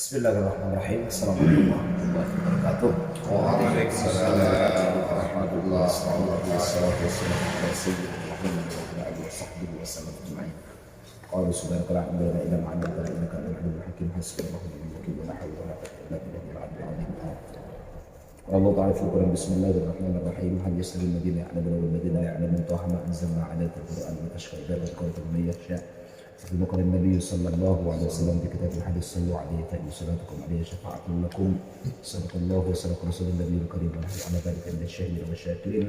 Bismillahirrahmanirrahim. Assalamualaikum warahmatullahi wabarakatuh. Waalaikumsalam warahmatullahi wabarakatuh. Qala subhanaka la ilaha illa anta astaghfiruka innaka antal alimul hakim. Hasbunallahu wa ni'mal wakeel. La hawla wa la quwwata illa billahil aliyyil azim. Allah Ta'ala fi Al-Quran Bismillahirrahmanirrahim. Hal yastawi alladhina ya'lamuna wal ladhina la ya'lamun. Taha ma anzalna 'alaika al-Qur'ana litashqa bihi man yasha. قال النبي صلى الله عليه وسلم في كتاب الحديث صلوا عليه فإن صلاتكم عليه شفاعة لكم. صدق الله وصدق رسول النبي الكريم ونحن على ذلك من الشاهدين والشاكرين.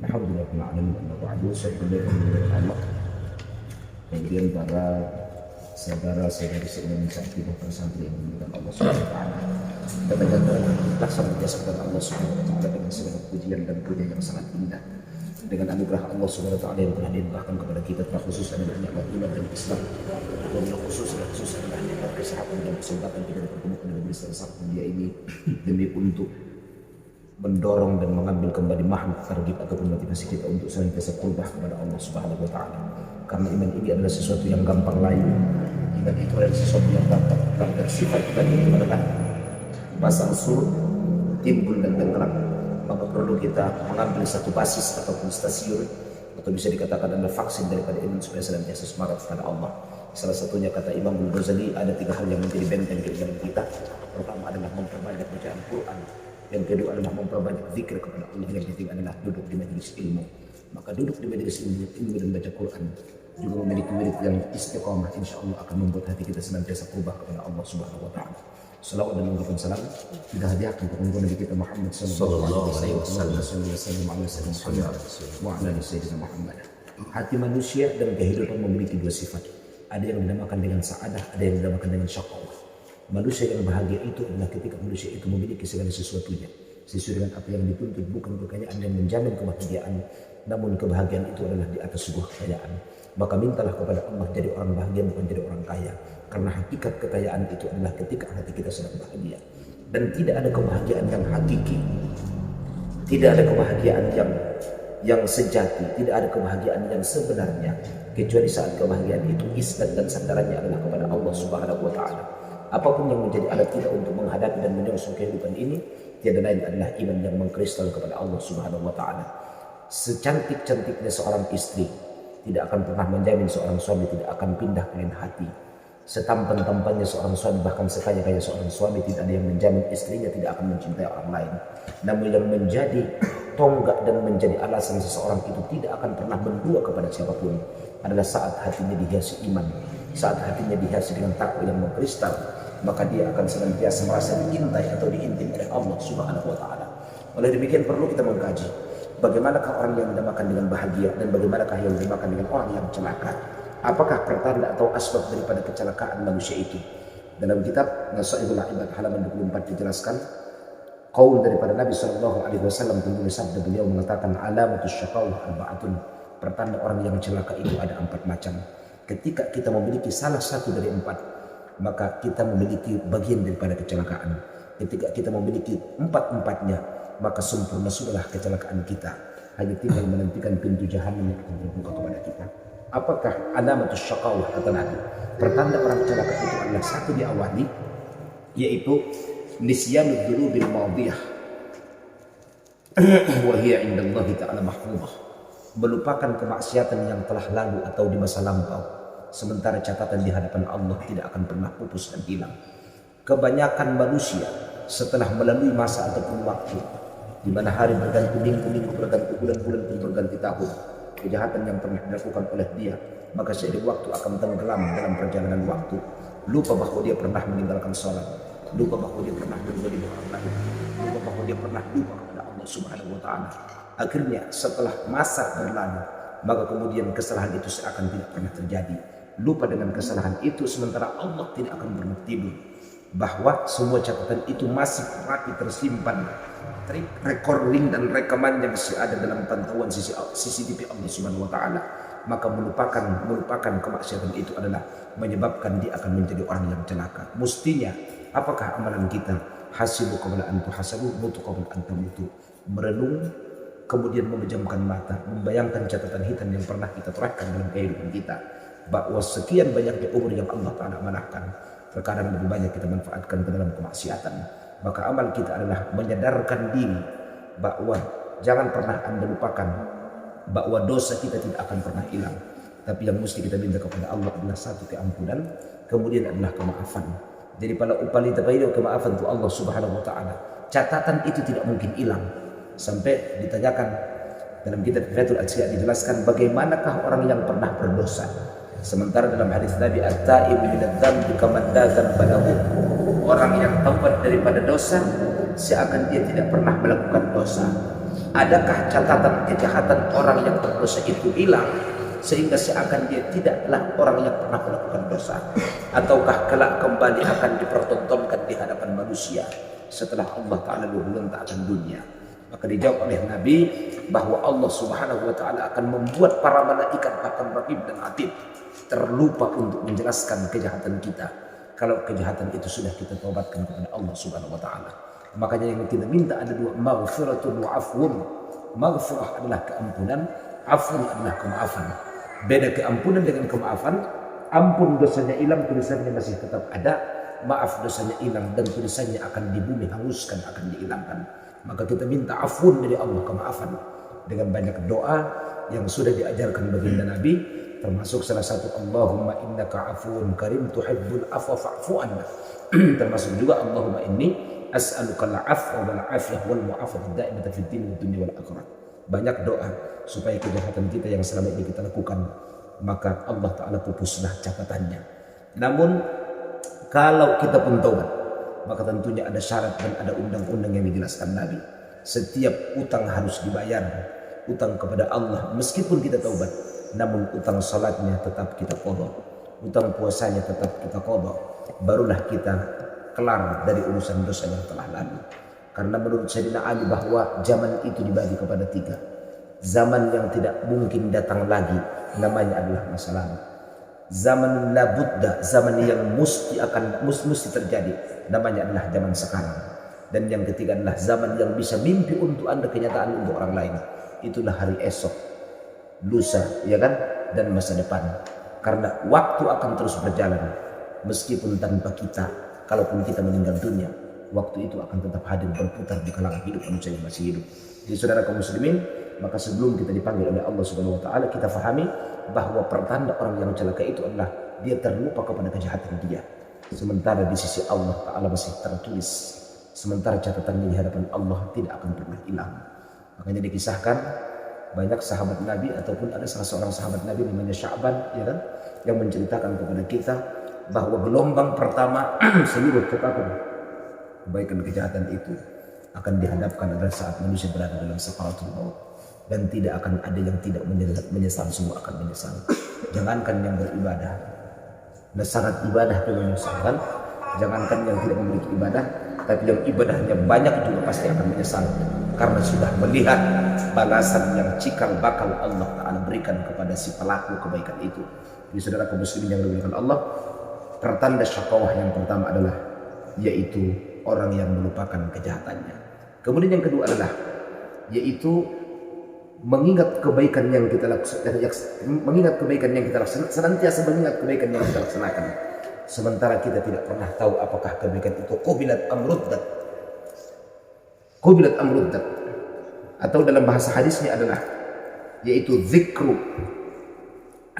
الحمد لله رب العالمين. أما بعد Allah. Kemudian para saudara-saudari se-Indonesia aktif pesantren yang dimuliakan Allah Subhanahu wa taala. Kita senantiasa kepada Allah Subhanahu wa taala dengan segala pujian dan puja yang sangat indah. Dengan anugerah Allah Subhanahu wa taala yang telah dilimpahkan kepada kita, terkhusus adalah nikmat iman dan Islam. Dan khusus adalah nikmat kesehatan dan kesempatan kita bertemu dengan Nabi saat dunia ini demi untuk mendorong dan mengambil kembali makhluk target ataupun motivasi kita untuk senantiasa qurbah kepada Allah Subhanahu wa taala. Karena iman ini adalah sesuatu yang gampang layu. Iman itu adalah sesuatu yang gampang, dan sifat iman itu adalah pasang surut, timbul dan tenggelam. Maka perlu kita mengambil satu basis ataupun stasiun, atau bisa dikatakan adalah vaksin daripada iman supaya senantiasa semangat kepada Allah. Salah satunya kata Imam Al-Ghazali, ada 3 hal yang menjadi benteng keimanan kita. Pertama adalah memperbanyak bacaan Quran, yang kedua adalah memperbanyak zikir kepada Allah, yang ketiga adalah duduk di majelis ilmu. Maka duduk di majelis ilmu dan baca Quran juga memiliki wirid yang istiqamah, insya Allah akan membuat hati kita senantiasa berubah kepada Allah Subhanahu wa taala. Salawat dan mengucapkan salam kita hadiahkan kepada Nabi kita Muhammad sallallahu alaihi wasallam wa ala sayyidina Muhammad. Hati manusia dan kehidupan memiliki 2 sifat. Ada yang dinamakan dengan sa'adah, ada yang dinamakan dengan syaqawah. Manusia yang bahagia itu adalah ketika manusia itu memiliki segala sesuatunya sesuai dengan apa yang dituntut, bukan kekayaan yang menjamin kebahagiaan, namun kebahagiaan itu adalah di atas sebuah kekayaan. Maka mintalah kepada Allah jadi orang bahagia, bukan jadi orang kaya. Karena hakikat kekayaan itu adalah ketika hati kita sedang bahagia. Dan tidak ada kebahagiaan yang hakiki, tidak ada kebahagiaan yang sejati, tidak ada kebahagiaan yang sebenarnya, kecuali saat kebahagiaan itu isnad dan sandarannya adalah kepada Allah Subhanahu wa taala. Apapun yang menjadi alat kita untuk menghadapi dan menyongsong kehidupan ini, tiada lain adalah iman yang mengkristal kepada Allah Subhanahu wa taala. Secantik-cantiknya seorang istri tidak akan pernah menjamin seorang suami tidak akan pindah ke lain hati. Setampan-tampannya seorang suami, bahkan sekaya-kaya seorang suami, tidak ada yang menjamin istrinya tidak akan mencintai orang lain. Namun yang menjadi tonggak dan menjadi alasan seseorang itu tidak akan pernah mendua kepada siapapun adalah saat hatinya dihiasi iman, saat hatinya dihiasi dengan takwa yang mengkristal, maka dia akan senantiasa merasa diintai atau diintim oleh Allah Subhanahu wa taala. Oleh demikian perlu kita mengkaji bagaimanakah orang yang dinamakan dengan bahagia dan bagaimanakah yang dinamakan dengan orang yang celaka. Apakah pertanda atau asbab daripada kecelakaan manusia itu? Dalam kitab Nasaihul Ibad halaman 24 dijelaskan qaul daripada Nabi sallallahu alaihi wasallam, tentunya sabda beliau mengatakan alamatus syaqawah arba'atun. Pertanda orang yang celaka itu ada 4 macam. Ketika kita memiliki salah satu dari 4, maka kita memiliki bagian daripada kecelakaan. Ketika kita memiliki 4-empatnya, maka sempurna sudahlah kecelakaan kita. Hanya tinggal menantikan pintu jahanam yang akan terbuka kepada kita. Apakah alamatus syaqawah kata Nabi? Pertanda orang celaka itu adalah satu diawali, yaitu nisyanud dzunubil madiyah wa hiya indallahi ta'ala mahfuzah. Melupakan kemaksiatan yang telah lalu atau di masa lampau, sementara catatan di hadapan Allah tidak akan pernah pupus dan hilang. Kebanyakan manusia setelah melalui masa ataupun waktu di mana hari berganti minggu berganti bulan pun berganti tahun, kejahatan yang pernah dilakukan oleh dia, maka seiring waktu akan tenggelam dalam perjalanan waktu. Lupa bahwa dia pernah meninggalkan sholat, lupa bahwa dia pernah berzalimi orang lain, lupa bahwa dia pernah lupa kepada Allah Subhanahu wa taala. Akhirnya setelah masa berlalu, maka kemudian kesalahan itu seakan tidak pernah terjadi. Lupa dengan kesalahan itu, sementara Allah tidak akan pernah tidur bahwa semua catatan itu masih rapi tersimpan, recording dan rekamannya masih ada dalam pantauan CCTV Allah Subhanahu wa taala. Maka melupakan kemaksiatan itu adalah menyebabkan dia akan menjadi orang yang celaka. Mestinya apakah amalan kita? Hasibu qabla an tuhasabu, mutu qabla an tamutu. Merenung, kemudian memejamkan mata, membayangkan catatan hitam yang pernah kita torehkan dalam kehidupan kita, bahwa sekian banyaknya umur yang Allah Ta'ala manahkan, terkadang lebih banyak kita manfaatkan ke dalam kemaksiatan. Maka amal kita adalah menyadarkan diri bahwa jangan pernah Anda lupakan bahwa dosa kita tidak akan pernah hilang. Tapi yang mesti kita minta kepada Allah adalah satu keampunan, kemudian adalah kemaafan. Jadi pada upali terbaik kemaafan itu Allah Subhanahu wa taala. Catatan itu tidak mungkin hilang. Sampai ditanyakan dalam kitab Fathul Atsya dijelaskan bagaimanakah orang yang pernah berdosa. Sementara dalam hadis Nabi at-ta'ibu minadz dzambi kaman la dzamba lahu. Orang yang taubat daripada dosa seakan dia tidak pernah melakukan dosa. Adakah catatan kejahatan orang yang berdosa itu hilang sehingga seakan dia tidaklah orang yang pernah melakukan dosa? Ataukah kelak kembali akan dipertontonkan di hadapan manusia setelah Allah Ta'ala menghentakkan dunia? Maka dijawab oleh Nabi bahwa Allah Subhanahu wa taala akan membuat para malaikat Hakam Raqib dan Atid terlupa untuk menjelaskan kejahatan kita kalau kejahatan itu sudah kita taubatkan kepada Allah Subhanahu wa taala. Makanya yang kita minta ada dua, maghfiratun wa afwun. Maghfirah adalah keampunan, afwun adalah kemaafan. Beda keampunan dengan kemaafan. Ampun dosanya hilang, tulisannya masih tetap ada. Maaf dosanya hilang dan tulisannya akan di bumi hanguskan, akan dihilangkan. Maka kita minta afun dari Allah, kemaafan, dengan banyak doa yang sudah diajarkan baginda Nabi, termasuk salah satu Allahumma innaka afuwun karim tuhibbul afwa fa'fu anna. Termasuk juga Allahumma inni as'aluka al-afwa wal afiyah wal mu'afiyah daimatan fid din wad dunya wal akhirah. Banyak doa supaya kejahatan kita yang selama ini kita lakukan, maka Allah Ta'ala pupuslah catatannya. Namun kalau kita pun taubat, maka tentunya ada syarat dan ada undang-undang yang dijelaskan Nabi. Setiap utang harus dibayar, utang kepada Allah meskipun kita taubat. Namun utang salatnya tetap kita qadha, utang puasanya tetap kita qadha. Barulah kita kelar dari urusan dosa yang telah lalu. Karena menurut Sayyidina Ali bahwa zaman itu dibagi kepada 3. Zaman yang tidak mungkin datang lagi, namanya adalah masa lalu. Zaman la budda, zaman yang mesti terjadi, namanya adalah zaman sekarang. Dan yang ketiga adalah zaman yang bisa mimpi untuk Anda, kenyataan untuk orang lain. Itulah hari esok, lusa, ya kan, dan masa depan. Karena waktu akan terus berjalan meskipun tanpa kita. Kalaupun kita meninggal dunia, waktu itu akan tetap hadir berputar di kalangan hidup manusia yang masih hidup. Jadi saudara kaum muslimin, maka sebelum kita dipanggil oleh Allah Subhanahu wa taala, kita fahami bahwa pertanda orang yang celaka itu adalah dia terlupa kepada kejahatan dia. Sementara di sisi Allah Ta'ala masih tertulis. Sementara catatannya di hadapan Allah tidak akan pernah hilang. Makanya dikisahkan banyak sahabat Nabi ataupun ada salah seorang sahabat Nabi namanya Sya'ban, ya kan, yang menceritakan kepada kita bahwa gelombang pertama seluruh catatan kebaikan kejahatan itu akan dihadapkan adalah saat manusia berada dalam sakaratul maut. Dan tidak akan ada yang tidak menyesal, semua akan menyesal. Jangankan yang beribadah, nah sangat ibadah itu menyesalkan. Jangankan yang tidak memiliki ibadah, tapi yang ibadahnya banyak juga pasti akan menyesal, karena sudah melihat balasan yang cikal bakal Allah Ta'ala berikan kepada si pelaku kebaikan itu. Jadi saudara kaum muslimin yang dimuliakan Allah, pertanda syakawah yang pertama adalah yaitu orang yang melupakan kejahatannya. Kemudian yang kedua adalah yaitu mengingat kebaikan yang kita lakukan, senantiasa mengingat kebaikan yang kita laksanakan, sementara kita tidak pernah tahu apakah kebaikan itu qubilat amruddat, atau dalam bahasa hadisnya adalah yaitu zikru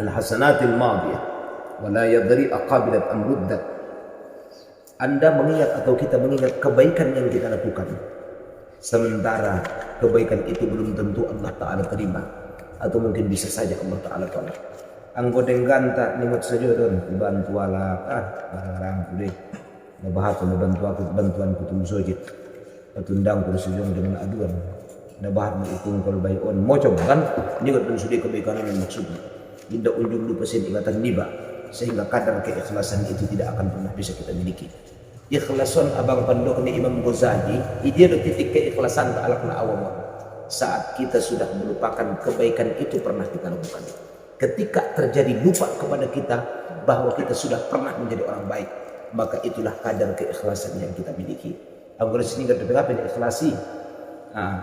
al-hasanatil madiyah wa la yadri aqabilat amruddat. Anda mengingat atau kita mengingat kebaikan yang kita lakukan, sementara kebaikan itu belum tentu Allah Ta'ala terima, atau mungkin bisa saja Allah Ta'ala tolak. Anggodeng ganta nimut saja don bantu ala barang kude nabahat bantuan kutum sojit patundang kudu sujung dengan aduan nabahat mengikung kalau bayon mau coba kan ningot dan sudi kebaikan yang maksudnya tidak ujung lupa sin ingatan niba, sehingga kadar keikhlasan itu tidak akan pernah bisa kita miliki. Ikhlason abang pandok ni Imam Ghazali, dia do titik keikhlasan ke alakna awam. Saat kita sudah melupakan kebaikan itu pernah kita lakukan. Ketika terjadi lupa kepada kita bahwa kita sudah pernah menjadi orang baik, maka itulah kadar keikhlasan yang kita miliki. Anggora sini enggak ada apa ikhlasi.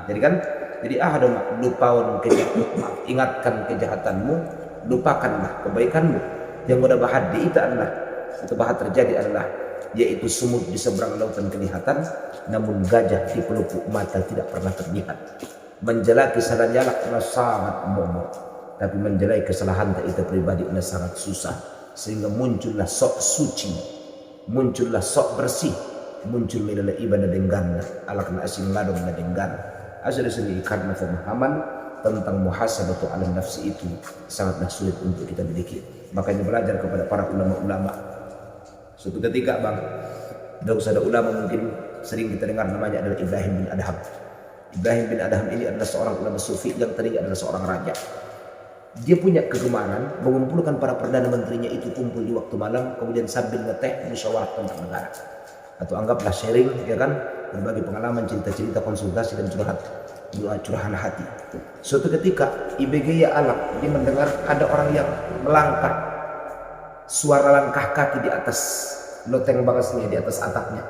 Jadi dong lupaun kejahatan, ingatkan kejahatanmu, lupakanlah kebaikanmu. Yang mudah bahadi itu adalah itu bahkan terjadi adalah yaitu semut di seberang lautan kelihatan, namun gajah di pelupuk mata tidak pernah terlihat. Menjelaki kesalahan jalak adalah sangat momok, tapi menjelai kesalahan tak itu pribadi adalah sangat susah, sehingga muncullah sok suci, muncullah sok bersih, muncul melalui ibadah denggana, alakna asing ladong na denggana. Asal sendiri karena pemahaman tentang muhasabatu alam nafsi itu sangatlah sulit untuk kita miliki. Makanya belajar kepada para ulama-ulama. Suatu ketika bang, ada ulama mungkin sering kita dengar namanya adalah Ibrahim bin Adham. Ibrahim bin Adham ini adalah seorang ulama sufi yang tadinya adalah seorang raja. Dia punya kegemaran mengumpulkan para perdana menterinya itu kumpul di waktu malam, kemudian sambil ngeteh musyawarah tentang negara. Atau anggaplah sharing, ya kan, berbagi pengalaman, cerita-cerita, konsultasi dan curahan hati. Suatu ketika IBG ya alam, dia mendengar ada orang yang melangkah, suara langkah kaki di atas loteng bagasnya, di atas atapnya.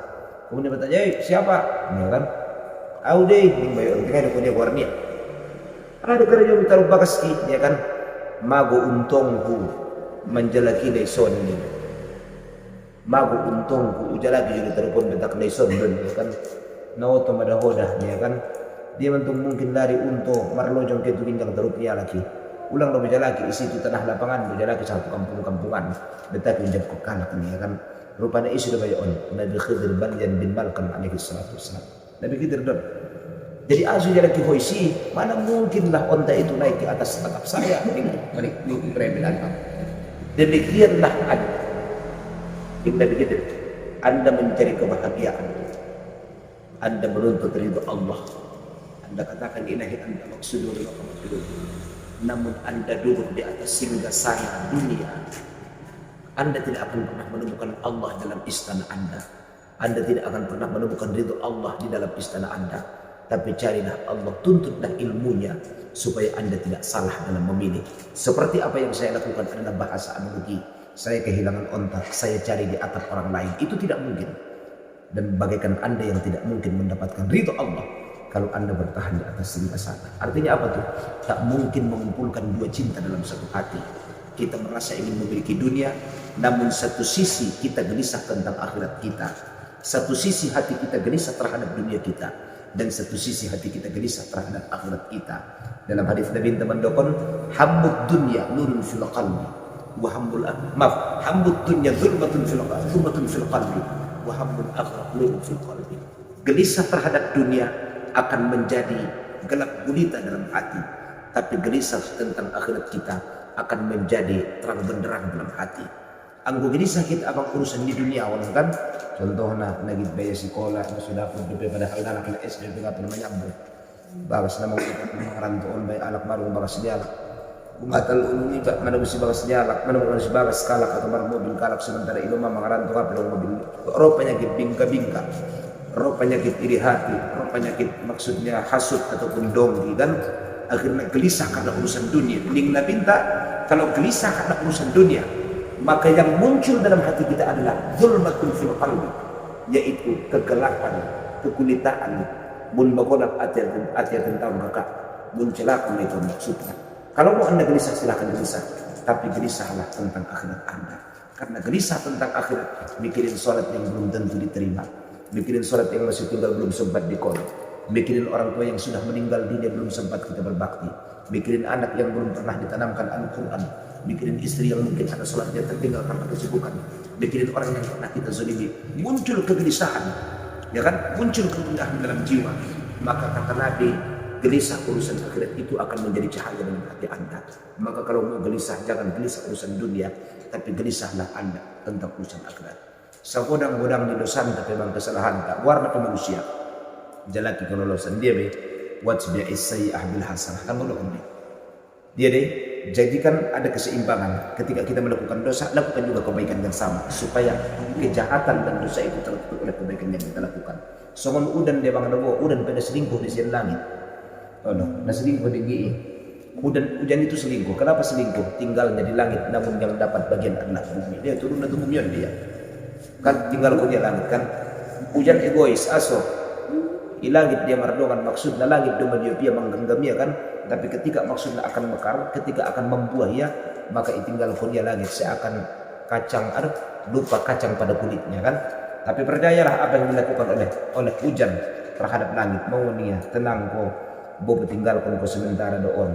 Kemudian bertanya, siapa? Ya kan? Aude, ini bayo tengah ada dia warnia. Ada kerja minta bagas ki, ya kan? Mago untongku menjalaki leson ini. Mago untongku ujalaki jadi telepon bentak leson dan ya kan? Nauto madahodah, ya kan? Dia mentung mungkin lari untuk marlojong ke tuginjang terupnya lagi. Ulang lo berjalaki isi itu tanah lapangan berjalaki satu kampung-kampungan. Tetapi menjadi kanak ini ya kan? Rupanya isi do bayon Nabi Khidir Balyan bin Malkan alaihi salatu wassalam. Nabi Khidir don. Jadi asu jalaki hoisi, mana mungkinlah onta itu naik ke atas atap saya menikmati premedan. Demikianlah Anda. Nabi Khidir, Anda mencari kebahagiaan. Anda menuntut ridha Allah. Anda katakan ilahi anta maksudun wa maksudun. Namun Anda duduk di atas singgasana dunia. Anda tidak akan pernah menemukan Allah dalam istana Anda. Anda tidak akan pernah menemukan ridho Allah di dalam istana Anda. Tapi carilah Allah, tuntutlah ilmunya supaya Anda tidak salah dalam memilih. Seperti apa yang saya lakukan adalah bahasa analogi. Saya kehilangan ontak, saya cari di atap orang lain. Itu tidak mungkin. Dan bagaikan Anda yang tidak mungkin mendapatkan ridho Allah kalau Anda bertahan di atas singgasana. Artinya apa tuh? Tak mungkin mengumpulkan dua cinta dalam satu hati. Kita merasa ingin memiliki dunia, namun satu sisi kita gelisah tentang akhirat kita. Satu sisi hati kita gelisah terhadap dunia kita, dan satu sisi hati kita gelisah terhadap akhirat kita. Dalam hadis Nabi teman-teman, habbud dunya nurun fil qalbi wa habbud dunya zulmatun fil qalbi wa habbul akhirat nurun fil qalbi. Gelisah terhadap dunia akan menjadi gelap gulita dalam hati, tapi gelisah tentang akhirat kita akan menjadi terang benderang dalam hati. Anggo gelisah kita abang urusan di dunia awan kan, contohnya nagit bayar sekolah sudah pun pada hal anak na SD juga pun menyambung bagas nama rantuon bay alak marung bagas dialak umatal ulungi ba mana si bagas dialak mana si bagas kalak atau mar mobil kalak sementara itu mah mangaranto ka pero mobil ro penyakit bingka-bingka, ro penyakit iri hati, ro penyakit maksudnya hasud ataupun dongki kan. Akhirnya gelisah karena urusan dunia. Ning labinta kalau gelisah karena urusan dunia, maka yang muncul dalam hati kita adalah zulmatun fil qalbi, yaitu kegelapan, kekulitaan, mun bagonap atir tentang kakak, mun celaka itu maksudnya. Kalau mau Anda gelisah silakan gelisah, tapi gelisahlah tentang akhirat Anda. Karena gelisah tentang akhirat, mikirin sholat yang belum tentu diterima, mikirin sholat yang masih tinggal belum sempat diqodha, mikirin orang tua yang sudah meninggal dunia belum sempat kita berbakti, mikirin anak yang belum pernah ditanamkan Al-Quran, mikirin istri yang mungkin ada sholatnya tertinggal karena kesibukan, mikirin orang yang pernah kita zalimi. Muncul kegelisahan, ya kan? Muncul kegundahan dalam jiwa. Maka kata Nabi, gelisah urusan akhirat itu akan menjadi cahaya dalam hati Anda. Maka kalau mau gelisah, jangan gelisah urusan dunia, tapi gelisahlah Anda tentang urusan akhirat. Sagodang-godang di dosa tapi memang kesalahan tak warna manusia. Jalaki kalau lolosan dia be watbi'is sayyi'ah bil hasanah. Kamu lakukan dia deh, jadikan ada keseimbangan. Ketika kita melakukan dosa, lakukan juga kebaikan yang sama supaya kejahatan dan dosa itu tertutup oleh kebaikan yang kita lakukan. Songon udan dia bang dobo, udan pada selingkuh di siang langit. Oh no, nah selingkuh di GI. Hujan itu selingkuh. Kenapa selingkuh? Tinggalnya di langit, namun yang dapat bagian adalah bumi. Dia turun dari bumi dia. Kan tinggal ke dia langit kan. Hujan egois, aso. Di langit dia mardongan, maksudnya langit doma dia menggenggam kan. Tapi ketika maksudnya akan mekar, ketika akan membuah ya, maka tinggal pun dia langit seakan kacang lupa kacang pada kulitnya kan. Tapi percayalah apa yang dilakukan oleh hujan terhadap langit, mau nia tenang ko bobo tinggalkan ko sementara doon.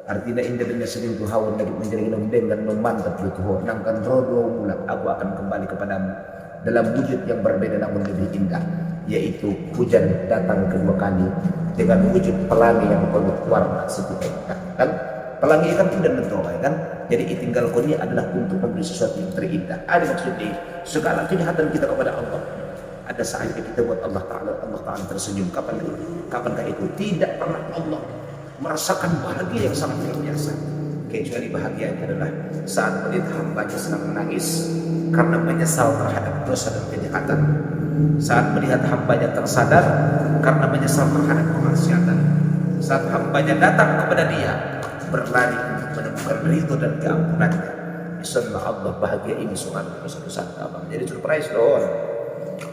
Artinya indah dengan selingkuh hawan lagi menjadi lembeng dan memantap itu nangkan rodo mulak aku akan kembali kepadamu dalam wujud yang berbeda namun lebih indah, yaitu hujan datang kedua kali dengan wujud pelangi yang penuh warna seperti kan. Pelangi kan tidak mentobai kan. Jadi tinggal koni adalah untuk memberi sesuatu yang terindah. Ada maksudnya segala kejahatan kita kepada Allah. Ada saatnya kita buat Allah Ta'ala tersenyum. Kapankah itu? Tidak pernah Allah merasakan bahagia yang sangat luar biasa. Kecuali bahagianya adalah saat melihat hambanya sedang menangis karena menyesal terhadap dosa dan kejahatan. Saat melihat hambanya tersadar karena menyesal terhadap kemaksiatan. Saat hambanya datang kepada dia berlari menemukan ridho dan keampunannya. Bismillah Allah bahagia ini suatu abang. Jadi surprise doon.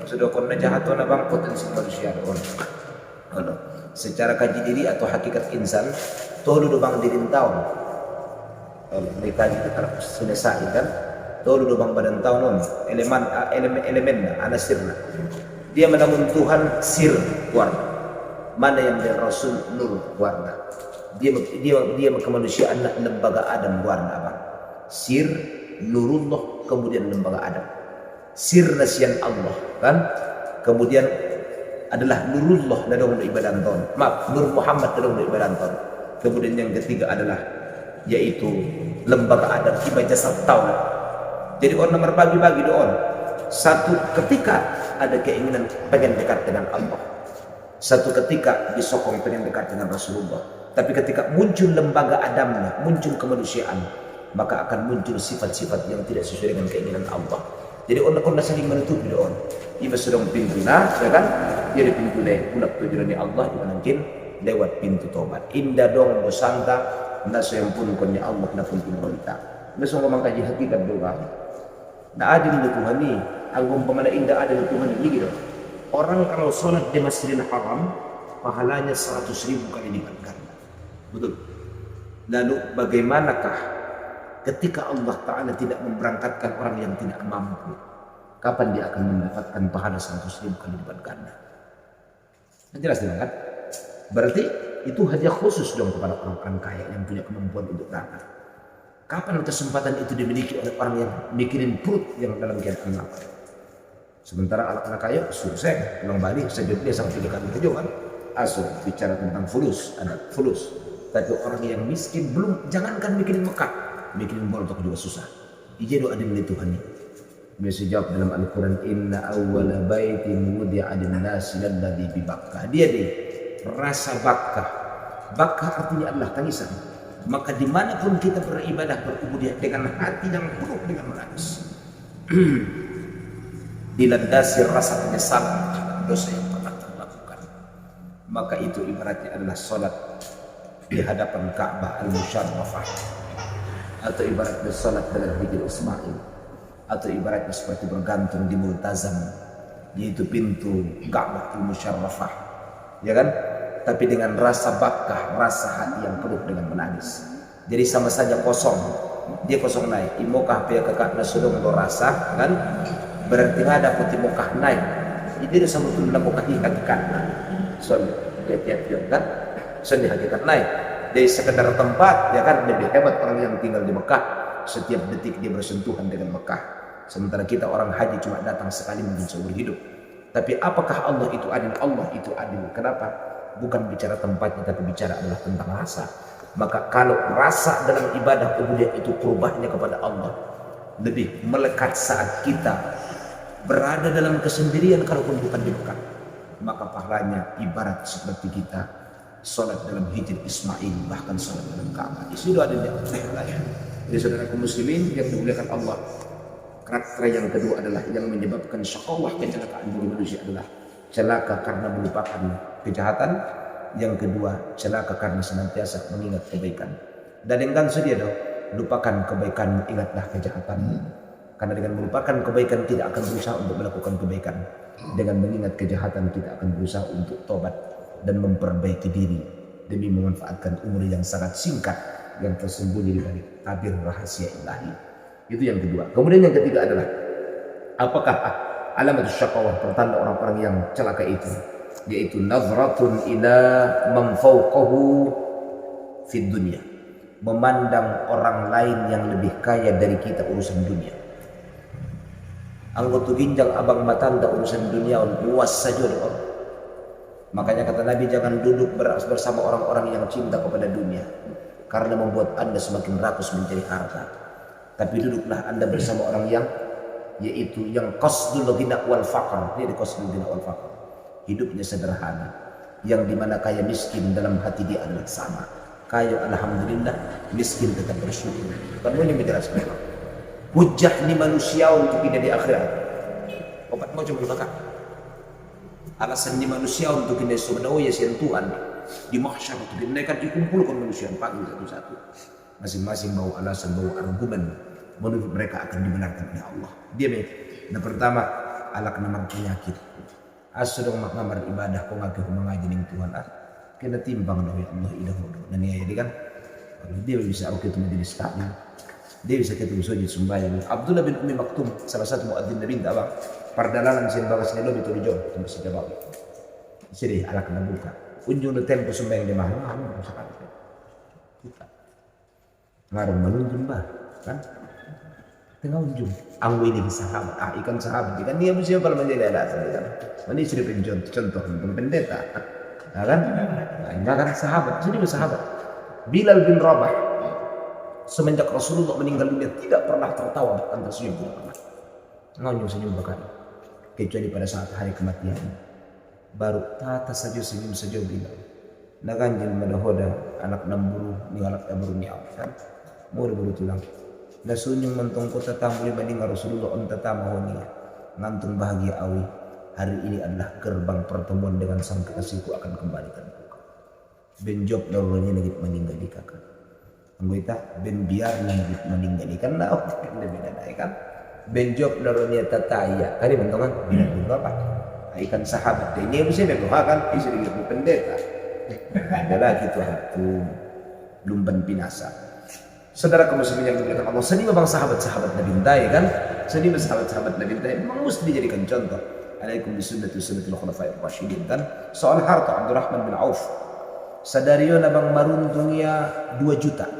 Sudah kena jahatona bang potensi manusia doon. Secara kaji diri atau hakikat insan, tolu do bang dirin taon. Mereka itu kalau selesai kan, tolu do bang badan taon elemen anasirna. Dia menamun Tuhan sir warna. Mana yang dari Rasul nur warna. Dia kemanusiaan lembaga Adam warna apa? Sir, nurullah, kemudian lembaga Adam. Sir nasian Allah kan? Kemudian adalah nurullah dadong ibadah ton. Maaf, nur Muhammad dadong ibadah ton. Kemudian yang ketiga adalah yaitu lembaga Adam ibadah jasad taun. Jadi orang berbagi-bagi doon. Satu ketika ada keinginan pengen dekat dengan Allah. Satu ketika disokong pengen dekat dengan Rasulullah. Tapi ketika muncul lembaga Adamnya, muncul kemanusiaan, maka akan muncul sifat-sifat yang tidak sesuai dengan keinginan Allah. Jadi orang saling menutupi doon. Iba sedang pintu ya kan? Jadi pintu deh, ulap tujuan Allah mungkin lewat pintu tobat. Indah dong dosanta, naso yang pun konya Allah na pun pinta. Naso ngomong kaji hakikat doa. Na adil di Tuhan ni, ang pemana indah adil di Tuhan ni gitu. Orang kalau sholat di Masjidil Haram, pahalanya 100.000 kali lipat ganda. Betul. Lalu bagaimanakah ketika Allah Ta'ala tidak memberangkatkan orang yang tidak mampu? Kapan dia akan mendapatkan pahala 100.000 kali lipat ganda? Jelas tidak kan? Berarti itu hadiah khusus dong kepada orang-orang kaya yang punya kemampuan untuk berangkat. Kapan kesempatan itu dimiliki oleh orang yang mikirin perut yang dalam keadaan lapar? Sementara anak-anak kaya sukses pulang balik sejauh dia sampai 3 kali kerja kan? Asal bicara tentang fulus, ada fulus. Tapi orang yang miskin belum, jangankan mikirin Mekah, mikirin boltok juga susah. Ija doa dari Tuhan ini. Bisa jawab dalam Al-Quran, Inna awwala baitin wudi'a lin-nasi lalladzi bi Bakkah. Dia rasa Bakkah. Bakkah artinya adalah tangisan. Maka dimanapun kita beribadah berubudiyah dengan hati yang penuh dengan menangis. Dilandasi rasa penyesalan terhadap dosa yang pernah terlakukan. Maka itu ibaratnya adalah salat di hadapan Ka'bah al-Musharrafah, atau ibaratnya salat dalam Hijr Ismail, atau ibaratnya seperti bergantung di Multazam, yaitu pintu Ka'bah al-Musharrafah, ya kan? Tapi dengan rasa Bakkah, rasa hati yang penuh dengan menangis. Jadi sama saja kosong, dia kosong naik. Imokah pia kakak nasudong do rasa, kan? Berarti ada putih mokah naik. Jadi sama tu dalam mokah hakikat. So tiap-tiap kan? So hakikat naik. Dari sekedar tempat, ya kan, lebih hebat orang yang tinggal di Mekah. Setiap detik dia bersentuhan dengan Mekah. Sementara kita orang haji cuma datang sekali mungkin seumur hidup. Tapi apakah Allah itu adil? Allah itu adil. Kenapa? Bukan bicara tempatnya, tapi bicara adalah tentang rasa. Maka kalau rasa dalam ibadah ubudiyah itu perubahannya kepada Allah lebih melekat saat kita berada dalam kesendirian, kalaupun bukan di Mekah, maka pahalanya ibarat seperti kita sholat dalam Hijr Ismail, bahkan sholat dalam Ka'bah. Itu ada di Allah. Jadi saudaraku muslimin yang dimuliakan Allah, karakter yang kedua adalah yang menyebabkan syakawah, kecelakaan bagi manusia adalah celaka karena melupakan kejahatan. Yang kedua, celaka karena senantiasa mengingat kebaikan. Dan dengan sedia dong, lupakan kebaikan, ingatlah kejahatan. Karena dengan melupakan kebaikan tidak akan berusaha untuk melakukan kebaikan. Dengan mengingat kejahatan kita akan berusaha untuk tobat dan memperbaiki diri demi memanfaatkan umur yang sangat singkat yang tersembunyi di balik tabir rahasia ilahi. Itu yang kedua. Kemudian yang ketiga adalah Apakah alamat syaqawah, pertanda orang-orang yang celaka itu? Yaitu nazratun ila man fawqahu fid dunya, memandang orang lain yang lebih kaya dari kita urusan dunia. Anggota ginjal abang matanda urusan dunia luas saja orang. Makanya kata Nabi, jangan duduk bersama orang-orang yang cinta kepada dunia, karena membuat anda semakin rakus mencari harta. Tapi duduklah anda bersama orang yang, yaitu yang qasdul ghina wal faqr. Dia di qasdul ghina wal faqr, hidupnya sederhana, yang dimana kaya miskin dalam hati dia adalah sama. Kaya alhamdulillah, miskin tetap bersyukur. Kan ini menjelaskan hujah ni manusia untuk tidak di akhirat. Obat mau coba bakar. Alasan ni manusia untuk tidak sebenarnya sian Tuhan di mahsyar untuk mereka dikumpulkan manusia panggil satu-satu. Masing-masing bawa alasan, bawa argumen menurut mereka akan dibenarkan oleh Allah. Dia yang pertama, alak namar penyakit. Asudong maknamar ibadah kau ngaku mengaji ning Tuhan. Kena timbang dari Allah idah bodoh. Dan ya jadi kan, kalau dia bisa oke itu majelis taklim, dia bisa ketemu sujud sembahyang. Abdullah bin Ummi Maktum, salah satu muadzin Nabi tak bang, pardalanan sin bagas ni lobi tu dijon, tu masih jawab. Sini alak na buka. Unjung na tempo sembahyang di mana? Sekali. Kita ngarang menunjung bah, kan? Tengah unjung. Anggu ini sahabat, ikan sahabat. Kan dia mesti kalau menjadi alasan kan. Ini istri contoh pendeta. Nah, kan? Nah, kan sahabat, jadi bersahabat. Bilal bin Rabah semenjak Rasulullah meninggal dunia tidak pernah tertawa, bahkan tersenyum tidak pernah. Nganyung senyum bahkan, kecuali pada saat hari kematian. Baru tata saja senyum saja Bilal. Naganjil madahoda anak namburu ni anak namburu ni kan. Mau buru tulang. Nasunyung mentong kota tamu meninggal Rasulullah on tatamu ni ngantung bahagia awi. Hari ini adalah gerbang pertemuan dengan sang kekasihku akan kembalikan aku. Ben job darunya negit meninggal di kakak. Anggota ben biar negit meninggal di kan lah. Lebih dari kan. Ben job darunya tataya. Kali bentongan bila dulu apa? Ikan sahabat ini bisa berdoakan istri itu pendeta. Adalah gitu hatu lumban binasa. Saudara kaum muslimin yang dimuliakan Allah, sedih memang sahabat-sahabat Nabi Intai kan? Sedih sahabat-sahabat Nabi Intai memang mesti dijadikan contoh. Alaikum bisunnati sunnatul khulafa'ir rasyidin kan? Soal harta Abdurrahman bin Auf. Sadario nabang maruntungia 2 juta.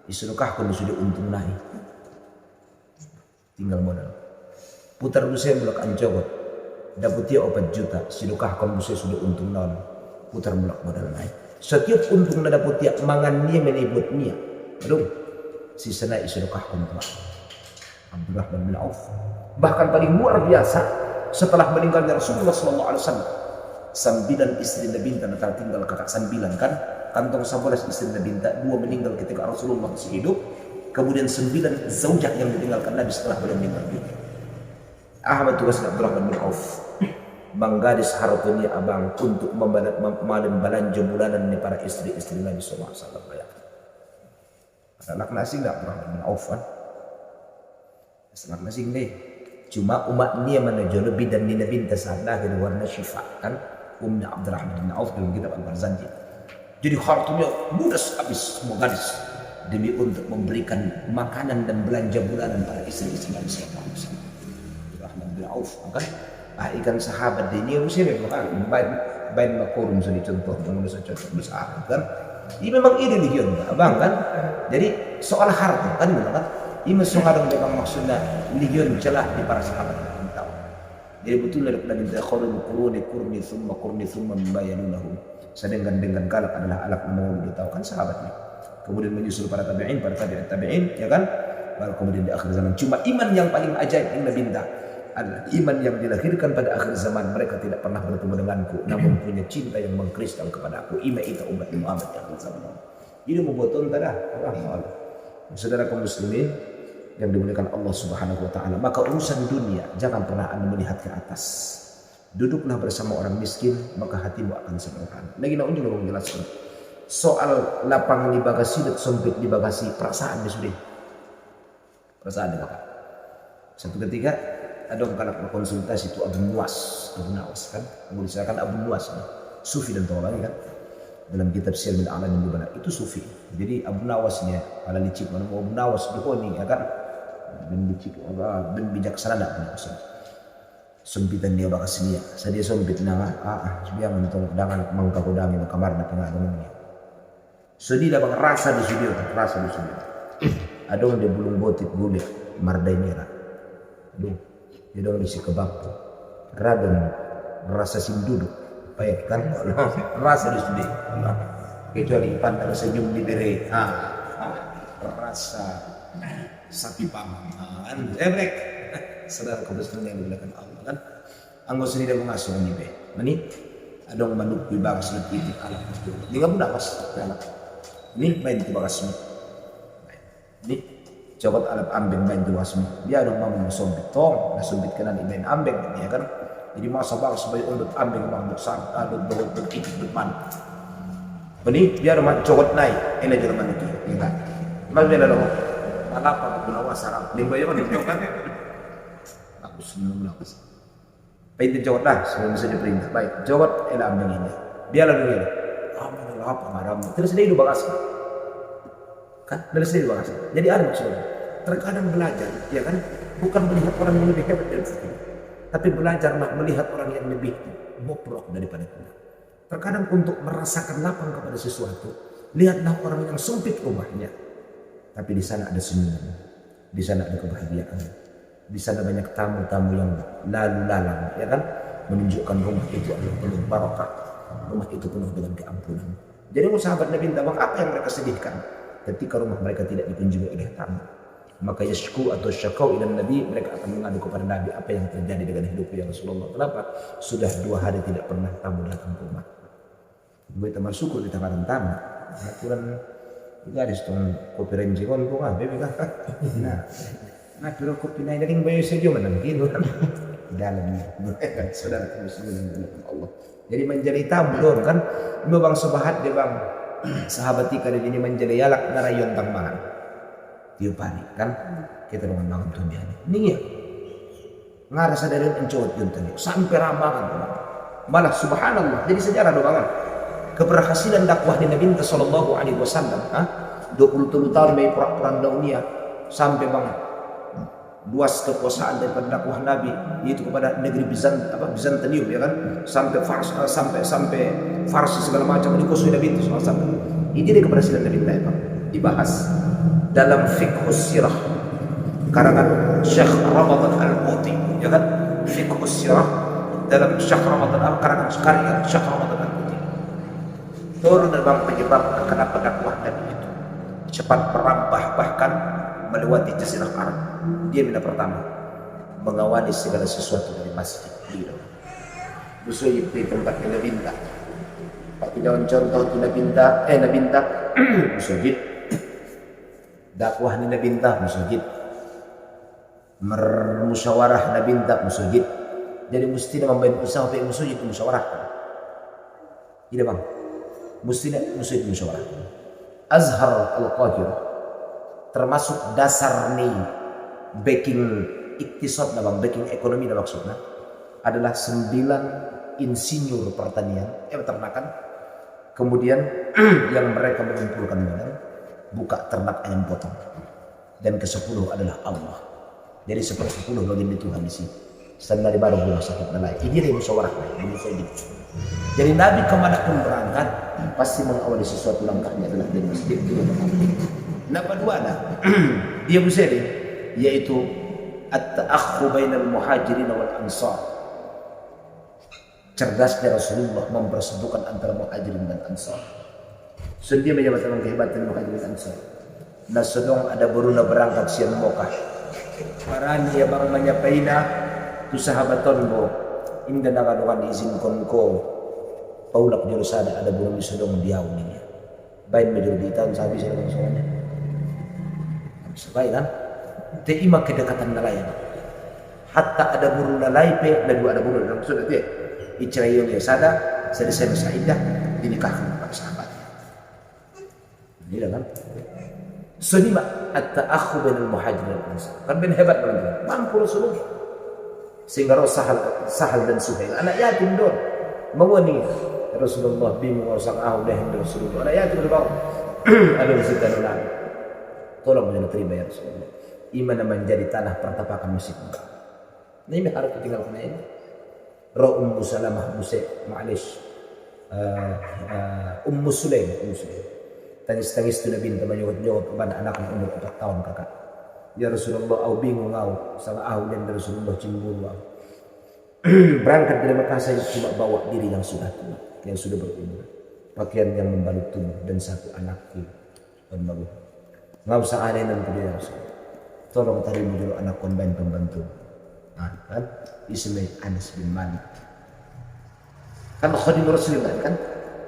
Isulukah kun sudah untung naik. Tinggal modal. Putar busi bulak anjogot. Daputia 4 juta. Silukah kun busi sudah untung naik. Putar bulak modal naik. Setiap untung na daputia mangan niya menibut niya. Belum. Sisana isulukah kun tuan. Abdurrahman bin Auf. Bahkan paling luar biasa. Setelah meninggalnya Rasulullah SAW, 9 istri Nabi Binta tinggal kakak 9 kan, kantong 11 istri Nabi Binta, 2 meninggal ketika Rasulullah masih hidup, kemudian 9 zaujah yang ditinggalkan Nabi setelah beliau meninggal dunia. Ahmad tugas Abdurrahman bin Auf menggadis hartanya abang untuk membalanja bulanan ni para istri-istri Nabi SAW. Anak nasi nggak Abdurrahman bin Auf kan? Anak nasi deh. Cuma umat dia menuju lebih dan Nina binta Sa'dah dari warna syifa kan, Umnya Abdurrahman bin Auf dalam kitab Al-Barzanji. Jadi hartanya ludes habis semua gadis demi untuk memberikan makanan dan belanja bulanan para istri-istri Nabi sallallahu alaihi wasallam. Abdurrahman bin Auf kan ikan sahabat dia ini mesti memang bain makurum sudah contoh menurut contoh bersahabat kan. Ini memang ini religion abang kan. Jadi soal harta kan memang kan. Ini mengarang memang maksudnya religion celah di para sahabat tahu. Jadi betul dari minta khurun kurni summa membayalunahum. Sedangkan dengan kalak adalah alak mau tahu kan sahabatnya. Kemudian menyusul para tabi'in ya kan. Baru kemudian di akhir zaman cuma iman yang paling ajaib yang Nabi minta adalah iman yang dilahirkan pada akhir zaman. Mereka tidak pernah bertemu denganku namun punya cinta yang mengkristal kepada aku. Iman itu umat Muhammad yang akhir zaman. Ini membuat tada Allah. Saudara kaum muslimin yang dimuliakan Allah Subhanahu wa taala, maka urusan dunia jangan pernah Anda melihat ke atas. Duduklah bersama orang miskin, maka hatimu akan sederhana. Lagi nak unjung orang jelaskan. Soal lapang di bagasi dan sempit di bagasi, perasaan dia sudah. Perasaan dia kakak. Satu ketika ada orang kalak berkonsultasi itu Abu Nawas kan, mengulisakan Abu Nuwas, sufi dan tolong kan. Dalam kitab Syiar bin A'lam bin Nubala itu sufi. Jadi Abu Nawasnya ala licik mana Abu Nawas dihoni ya kan. ben bijaksana dak punya sempitan dia bakas dia sadia sempit na dia mentong dangan mangka kodang di kamar na pengadon dia sedih dah bang rasa di studio adong dia bulung botit gule mardai merah aduh dia dong di kebab radon rasa duduk baik kan rasa di studio kecuali pandang senyum di bere rasa sapi paman brek saudara kebetulan yang dilakukan Allah kan anggo sendiri mengasuh ni be mani adong manuk di bagas lebih alam itu dia pun dapat anak ini main di bagas ini coba alat ambeng main di wasmi dia adong mamu sombit tong na sombit kena ni main ambeng ya kan jadi masa bagas sebagai untuk ambeng bang besar adong dot ikut depan ini dia rumah cokot naik ini Jerman itu ya kan mas bela loh malapa guna wasara limba yo kan aku senang lapas paitin cokot dah sebelum bisa diperintah baik cokot ela ambeng ini dia lalu dia apa ngaram terus dia hidup bagas kan terus dia bagas jadi ada maksudnya terkadang belajar ya kan bukan melihat orang yang lebih hebat dari kita tapi belajarlah melihat orang yang lebih bobrok daripada kita terkadang untuk merasakan lapang kepada sesuatu lihatlah orang yang sempit rumahnya tapi di sana ada senyuman di sana ada kebahagiaan di sana banyak tamu-tamu yang lalu lalang ya kan menunjukkan rumah itu adalah penuh barokah rumah itu penuh dengan keampunan jadi sahabat Nabi minta apa yang mereka sedihkan ketika rumah mereka tidak dikunjungi oleh tamu maka yashku atau syakau ila Nabi mereka akan mengadu kepada Nabi apa yang terjadi dengan hidupku ya Rasulullah kenapa sudah 2 hari tidak pernah tamu datang ke rumah gue teman syukur di tangan tamu aturan garis tong kopi renji kon ko bebe ka nah pero kopi na daging bayo sa iyo man kilo dalam saudara muslimin Allah jadi menjadi tamu dong kan mo bang subahat dia bang sahabat ika ini menjadi yalak narayon tangmahan dia panik kan kita dengan bangun tumian ini ya ngarasa dari encot yun tadi sampai rambangan malah subhanallah jadi sejarah doang keberhasilan dakwah di Nabi sallallahu alaihi wasallam 23 tahun dari perang dunia sampai bang luas kekuasaan daripada dakwah Nabi yaitu kepada negeri Bizantium ya kan sampai Fars sampai Fars segala macam dikuasai Nabi sallallahu alaihi wasallam ini dia keberhasilan Nabi Bang dibahas dalam fiqhus sirah karangan Syekh Ramadan Al-Quti ya kan fiqhus sirah dalam Syekh Ramadan karangan karya Syekh Ramadan turun dalam penyebab kenapa dakwah Nabi itu cepat merampah bahkan melewati jazirah Arab. Dia bila pertama mengawali segala sesuatu dari masjid beliau. Musuh di tempat Nabi Binta. Pak Idawan contoh itu Nabi Binta musajid. Dakwah Nabi Binta musajid. Musyawarah Nabi Binta musajid. Jadi mesti membantu usaha untuk musajid musyawarah. Tidak bang. Mesti musyawarah. Azhar Al-Qahir termasuk dasar nih backing iktisad bang backing ekonomi maksudnya adalah 9 insinyur pertanian peternakan kemudian yang mereka mengumpulkan modal buka ternak ayam potong dan ke-10 adalah Allah jadi 10 bagian Tuhan di sini standar di baru bulan sakit nalai ini dia musyawarah jadi Nabi kemanapun berangkat pasti mengawali sesuatu langkahnya adalah dari masjid itu. Nah kedua dia berseri yaitu at-ta'akhu bainal muhajirin wal ansar. Cerdasnya Rasulullah mempersatukan antara muhajirin dan ansar. Sedia menjabat tentang kehebatan muhajirin dan ansar. Nah sedang ada beruna berangkat siang mokah. Parani ya bang menyapaina tu sahabaton bo inda nagadukan izinkan ko paulak jurusada ada burung sedang diaw niya bain majur di tahun sabi saya dengan soalnya sebaik kan teima kedekatan nelayan hatta ada burung nalaipe dan dua ada burung dalam sudah dia icrayon ya sada selesai Saidah dinikahkan kepada sahabatnya ini kan senima at-ta'akhu bainal muhajirin wal ansar kan ben hebat teman-teman mampu Rasulullah sehingga Sahal dan Suhail anak yatim dong mawani Rasulullah bingung sang ahu dah Rasulullah anak yatim di bawah ada cerita Nabi tolong jangan terima ya Rasulullah imana menjadi tanah pertapakan Masjid Mekah. Nah ini harus ditinggalkan ini. Roh Ummu Salamah Ma'alish Ummu Sulaim tangis-tangis tu Nabi menyuruh kepada anaknya umur 4 tahun kakak. Ya Rasulullah, aku bingung aku sama aku dan Rasulullah cemburu aku. Berangkat dari Mekah saya cuma bawa diri yang sudah tua, yang sudah berumur, pakaian yang membalut tubuh dan satu anakku pembalut. Nggak usah aneh nanti dia Rasul. Tolong tarik dulu anak konbain pembantu. Nah, kan Ismail Anas bin Malik. Kan khadim Rasulullah kan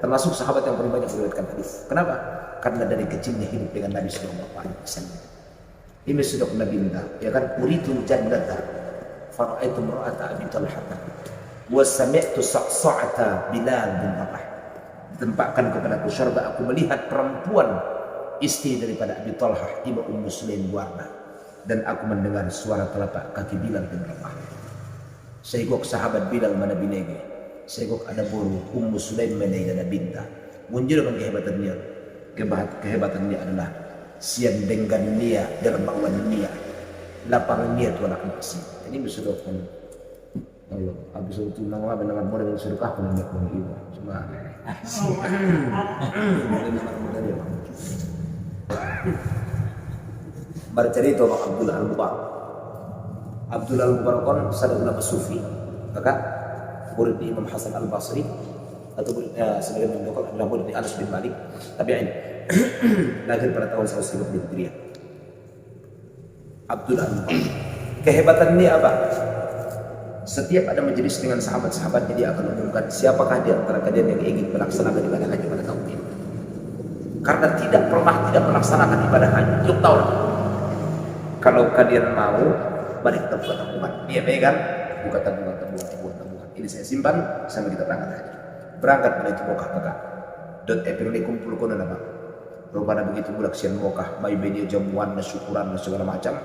termasuk sahabat yang paling banyak meriwayatkan hadis. Kenapa? Karena dari kecilnya hidup dengan Nabi Sallallahu Alaihi Wasallam. Ini sudah Nabi minta, ya kan? Uritul jannata, faraitu mar'ata Abi Talha, wa sami'tu sa'sa'ata Bilal bin Rabah. Ditampakkan kepadaku syurga, aku melihat perempuan istri daripada Abi Talha, ibu Ummu Sulaim Warna, dan aku mendengar suara telapak kaki Bilal bin Rabah. Segok sahabat Bilal mana binege, segok ada buru Ummu Sulaim mana dan binta. Menunjukkan kehebatannya. Kehebatannya adalah siang dengan dia dermawan dia, lapang dia tu anak nasi. Ini bersedekah. Allah, habis itu nama benar mudah dengan sedekah pun tidak pun ibu. Cuma bercerita sama Abdullah Al-Mubarak. Abdullah Al-Mubarak kan sadar ulama sufi, maka murid Imam Hasan Al-Basri atau sebagian mendokter adalah murid Anas bin Malik tabi'in. Lahir pada tahun 150 Hijriah. Abdullah Al-Mubarak. Kehebatannya apa? Setiap ada majelis dengan sahabat-sahabatnya, dia akan umumkan siapakah di antara kalian yang ingin melaksanakan ibadah haji pada tahun ini. Karena tidak pernah tidak melaksanakan ibadah haji. Cukup tahu lah. Kalau kalian mau balik tabungan, dia pegang buka tabungan. Ini saya simpan sampai kita berangkat haji. Berangkat menuju Mekah. Ini kumpul kono nama. Rupanya begitu mulak sian Mekah, mai media jamuan, syukuran segala macam.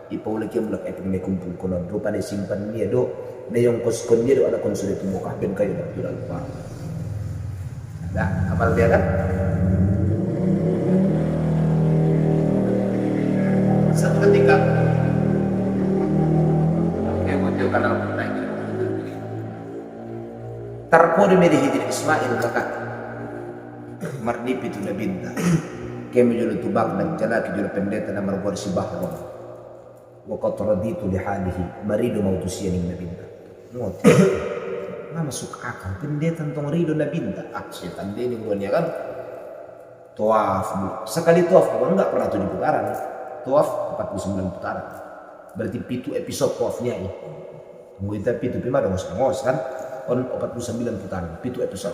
Ipau lagi mulak ini kumpul kono. Rupanya simpan dia do, yang koskon dia do ada konsul itu Mekah ben kayu Abdullah Al-Mubarak. Nah, amal dia kan? Satu ketika muncul karena naik terpodi medi hijri Ismail kakak marnipi tu nabinta kemi julu tubak dan jalaki julu pendeta na margor si bahwa wa qad raditu li halihi maridu mautusia ning nabinta ngot nggak masuk akal pendeta tong rido nabinta setan dia ning dunia kan tawaf sekali tawaf kan enggak pernah 7 putaran tawaf 49 putaran berarti pitu episode tawafnya ini tunggu kita pitu pima dong ngos kan on 49 putaran pitu episode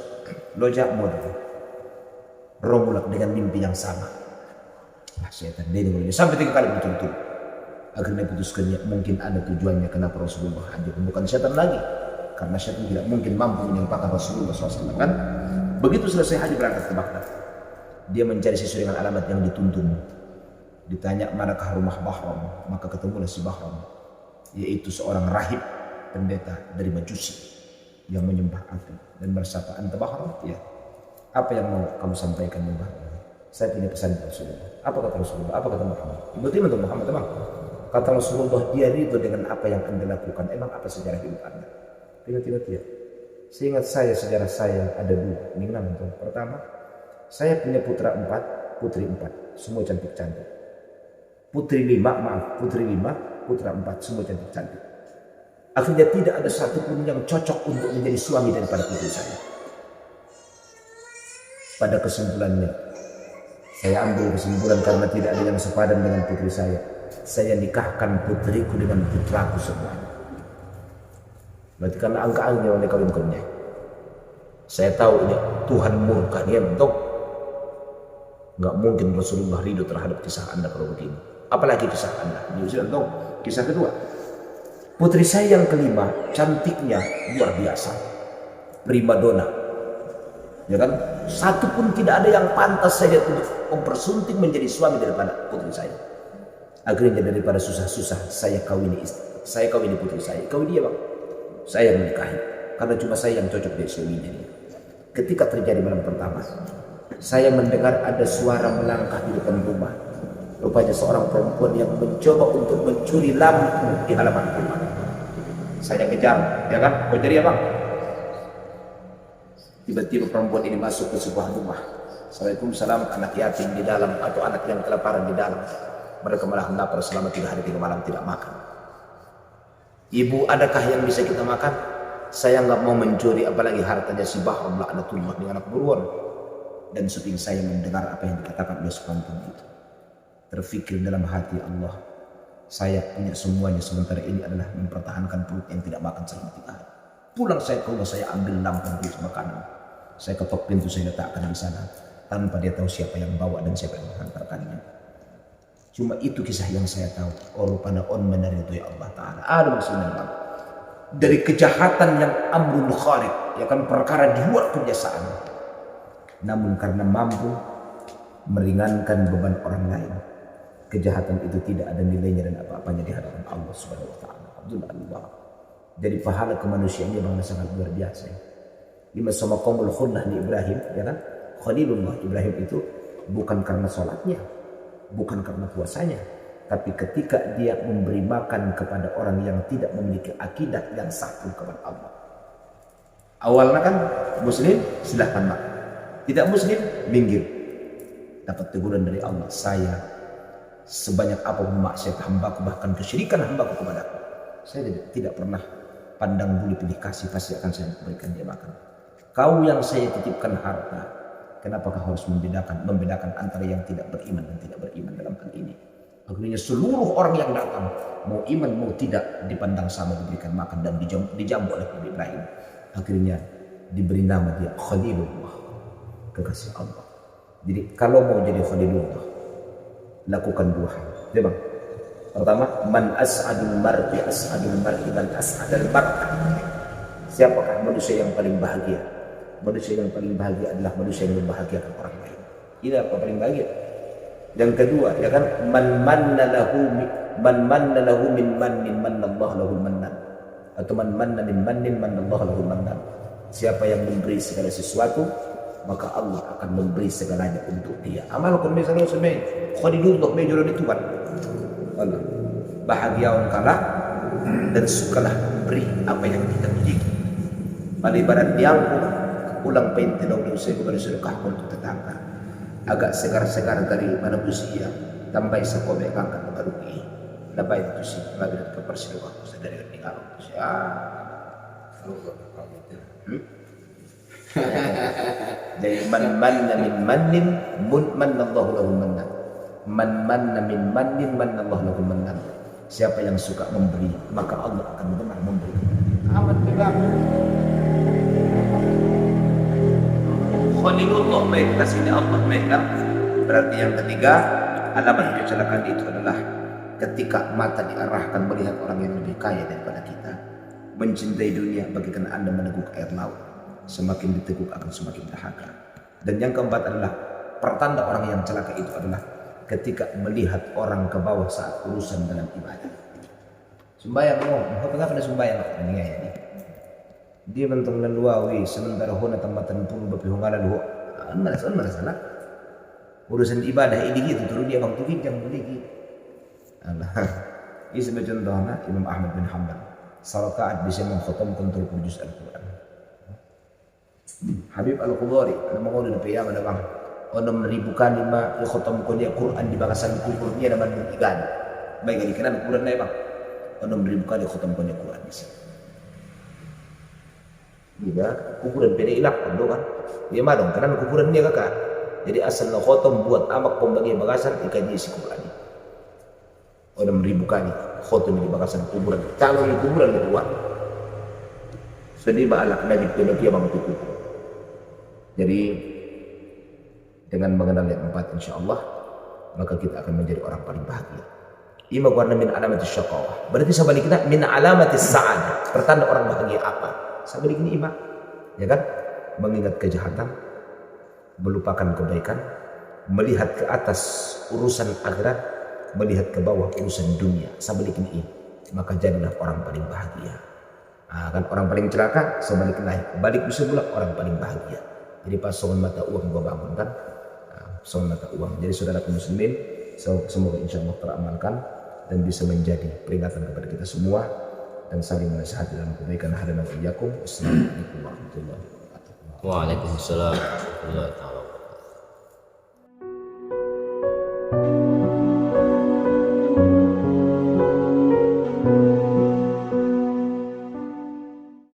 lojak modal romulak dengan mimpi yang sama. Setan dia ini sampai 3 kali betul-betul. Akhirnya putuskannya mungkin ada tujuannya kenapa Rasulullah haji, bukan setan lagi. Karena setan tidak mungkin mampu menyampaikan Rasulullah SAW kan. Begitu selesai haji berangkat ke Baghdad, dia mencari sesuai dengan alamat yang dituntun. Ditanya manakah rumah Bahram, maka ketemulah si Bahram, yaitu seorang rahib pendeta dari Majusi yang menyembah api dan bersapa anta Bahram, ya. Apa yang mau kamu sampaikan Mbah? Saya punya pesan Rasulullah. Apa kata Rasulullah? Apa kata Muhammad? Berarti betul Muhammad teman. Kata Rasulullah, dia ridho dengan apa yang Anda lakukan. Emang apa sejarah hidup Anda? Tidak. Seingat saya sejarah saya ada 2. Minang tuh. Pertama, saya punya putra 4, putri 4, semua cantik-cantik. Putri 5, putra 4, semua cantik-cantik. Akhirnya tidak ada satupun yang cocok untuk menjadi suami daripada putri saya. Pada kesimpulannya, saya ambil kesimpulan karena tidak ada yang sepadan dengan putri saya. Saya nikahkan putriku dengan putraku semua. Berarti karena angka-angka yang dikawinkannya. Saya tahu ini Tuhan murka dia bentuk. Nggak mungkin Rasulullah ridho terhadap kisah Anda kalau begini. Apalagi kisah Anda. Ini untuk kisah kedua. Putri saya yang kelima, cantiknya luar biasa, primadona. Ya kan, satu pun tidak ada yang pantas saya untuk mempersunting menjadi suami daripada putri saya. Akhirnya daripada susah-susah saya kawini putri saya. Kawin dia bang, saya menikahi karena cuma saya yang cocok dari suaminya dia. Ketika terjadi malam pertama, saya mendengar ada suara melangkah di depan rumah. Rupanya seorang perempuan yang mencoba untuk mencuri lampu di halaman rumah. Saya kejar, ya kan? Mau cari apa? Tiba-tiba perempuan ini masuk ke sebuah rumah. Assalamualaikum, anak yatim di dalam atau anak yang kelaparan di dalam. Mereka malah lapar selama 3 hari 3 malam tidak makan. Ibu, adakah yang bisa kita makan? Saya nggak mau mencuri, apalagi hartanya si Bahram laknatullah dengan anak buruan. Dan suping saya mendengar apa yang dikatakan oleh seperempuan itu, terfikir dalam hati, Allah, saya punya semuanya, sementara ini adalah mempertahankan perut yang tidak makan selama 3 hari. Pulang saya keluar, saya ambil lampu beli makanan. Saya ketok pintu, saya letakkan di sana tanpa dia tahu siapa yang bawa dan siapa yang menghantarkannya. Cuma itu kisah yang saya tahu. Oh, rupanya on meneridoi Allah Ta'ala. Ada maksudnya dari kejahatan yang amrul kharib, ya kan, perkara di luar kebiasaan. Namun karena mampu meringankan beban orang lain, kejahatan itu tidak ada nilainya dan apa-apanya di hadapan Allah Subhanahu wa taala. Alhamdulillah. Jadi pahala kemanusiaannya bangsa sangat luar biasa. Lima sama qaumul khullah di Ibrahim, ya kan? Khalilullah Ibrahim itu bukan karena sholatnya, bukan karena puasanya, tapi ketika dia memberi makan kepada orang yang tidak memiliki akidah yang satu kepada Allah. Awalnya kan muslim, silahkan makan. Tidak muslim, minggir. Dapat teguran dari Allah, saya sebanyak apapun maksiat hambaku, bahkan kesyirikan hambaku kepadaku, saya tidak pernah pandang bulu pilih kasih, pasti akan saya berikan dia makan. Kau yang saya titipkan harta, kenapa kau harus membedakan antara yang tidak beriman dan tidak beriman dalam hal ini? Akhirnya seluruh orang yang datang, mau iman mau tidak, dipandang sama, diberikan makan dan dijamu oleh Nabi Ibrahim. Akhirnya diberi nama dia Khalilullah, kekasih Allah. Jadi kalau mau jadi Khalilullah, lakukan 2 hal. Ya bang. Pertama, man as'adul mar'i man as'adal mar'a. Siapakah manusia yang paling bahagia? Manusia yang paling bahagia adalah manusia yang membahagiakan orang lain. Ini apa paling bahagia? Yang kedua, ya kan, man manna lahu min mannin manallahu lahu mannan, atau man manna min mannin manallahu lahu mannan. Siapa yang memberi segala sesuatu, maka Allah akan memberi segalanya untuk dia. Amalkan misalnya semai Khalilullah mejodoh itu kan Allah bahagia orang kalah dan sukalah memberi apa yang kita miliki. Pada ibarat diangku ulang pentelau dosa kepada sedekah untuk tetangga. Agak segar-segar dari mana usia tambah sekolah angkat baruki. Dapat itu sih lagi ke persiwa dari tinggal usia. Jadi man manna min mannin manallahu lahu mannan. Man manna min mannin manallahu lahu mannan. Siapa yang suka memberi, maka Allah akan benar memberi. Amat pegang. Khalilullah, baik kasihnya Allah megang. Berarti yang ketiga, alamat kecelakaan itu adalah ketika mata diarahkan melihat orang yang lebih kaya daripada kita. Mencintai dunia bagaikan Anda meneguk air laut. Semakin diteguk akan semakin dahaga. Dan yang keempat adalah pertanda orang yang celaka itu adalah ketika melihat orang ke bawah saat urusan dalam ibadah. Sembayang kenapa ada sembayang ini ya. Dia bentong laluawi sementara hona tambatan pun bapihungalan ho. Mana salah. Urusan ibadah ini gitu turun dia bang tukin jam lagi. Allah. Ini sebagai contohnya Imam Ahmad bin Hanbal. Sarakaat bisa mengkhatam kontrol juz Al-Quran. Habib Al-Qudari ada mengau di piyam ada bang. Ono 1000 kali ma khatam ko dia Quran di bakasan kuburnya nama igan. Baik kali kenapa Quran na bang. Ono 1000 kali khatam ko dia Quran bisa. Dia kuburan beda ilah kan kan. Dia madong karena kuburan dia kakak. Jadi asal na khatam buat amak pembagi bakasan ikaji si Quran. Ono 1000 kali khatam di bakasan kuburan. Calon di kuburan kedua. Sedih baalak Nabi dia bang tutup. Jadi dengan mengenal yang 4 insyaallah maka kita akan menjadi orang paling bahagia. Ima warna min alamatis syaqawah. Berarti sebaliknya min alamatis sa'adah. Pertanda orang bahagia apa? Sebaliknya ima, ya kan? Mengingat kejahatan, melupakan kebaikan, melihat ke atas urusan akhirat, melihat ke bawah urusan dunia. Sebaliknya ini, maka jadilah orang paling bahagia. Nah, kan orang paling celaka sebaliknya balik bisa pula orang paling bahagia. Jadi pas soal mata uang gua bangun kan, soal mata uang. Jadi saudara muslimin, Semoga insya Allah teramalkan dan bisa menjadi peringatan kepada kita semua dan saling menasihati dalam kebaikan. Hadana wa iyyakum. Wassalamualaikum warahmatullahi wabarakatuh. Waalaikumsalam warahmatullahi wabarakatuh.